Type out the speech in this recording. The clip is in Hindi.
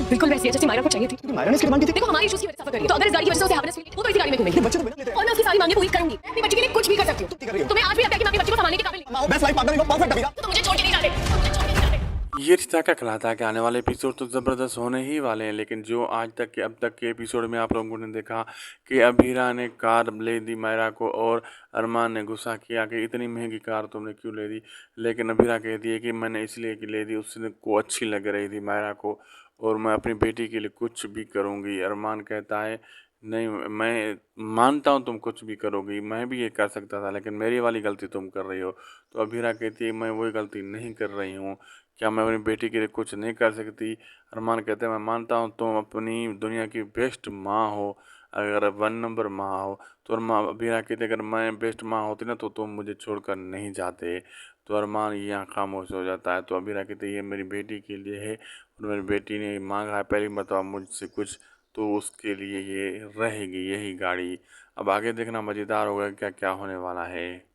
बिल्कुल वैसी है जैसे मायरा को चाहिए थी। मायरा ने इसकी डिमांड की थी। देखो हमारी इश्यूज की वजह से सफर कर रही है, तो अगर इस गाड़ी की वजह से उसे हैप्पीनेस मिलेगी वो तो इसी गाड़ी में घूमेगी। बच्चे तो बिना लेते और मैं उसकी सारी मांगे पूरी करूंगी। मैं अपनी बच्ची के लिए कुछ भी कर सकती हूँ। तुम्हें आज भी लगता है कि मैं अपनी बच्ची को संभालने के काबिल नहीं? बेस्ट लाइफ पार्टनर परफेक्ट अभी तो मुझे छोड़ के नहीं जाते, मुझे छोड़ के नहीं जाते। ये रिश्ता क्या कहलाता है कि आने वाले एपिसोड तो ज़बरदस्त होने ही वाले हैं, लेकिन जो आज तक के अब तक के एपिसोड में आप लोगों ने देखा कि अभीरा ने कार ले दी मायरा को और अरमान ने गुस्सा किया कि इतनी महंगी कार तुमने क्यों ले दी। लेकिन अभीरा कहती है कि मैंने इसलिए कि ले दी, उसने को अच्छी लग रही थी मायरा को और मैं अपनी बेटी के लिए कुछ भी करूँगी। अरमान कहता है नहीं, मैं मानता हूँ तुम कुछ भी करोगी, मैं भी ये कर सकता था, लेकिन मेरी वाली गलती तुम कर रही हो। तो अभीरा कहती है मैं वही गलती नहीं कर रही हूँ, क्या मैं अपनी बेटी के लिए कुछ नहीं कर सकती। अरमान कहते हैं मैं मानता हूँ तुम अपनी दुनिया की बेस्ट माँ हो, अगर 1 नंबर माँ हो। तो अरमान अभीरा कहते अगर मैं बेस्ट माँ होती ना तो तुम मुझे छोड़कर नहीं जाते। तो अरमान यहाँ खामोश हो जाता है। तो अभीरा कहते ये मेरी बेटी के लिए है और मेरी बेटी ने मांगा है पहली मरतबा मुझसे कुछ, तो उसके लिए ये रहेगी यही गाड़ी। अब आगे देखना मज़ेदार होगा क्या क्या होने वाला है।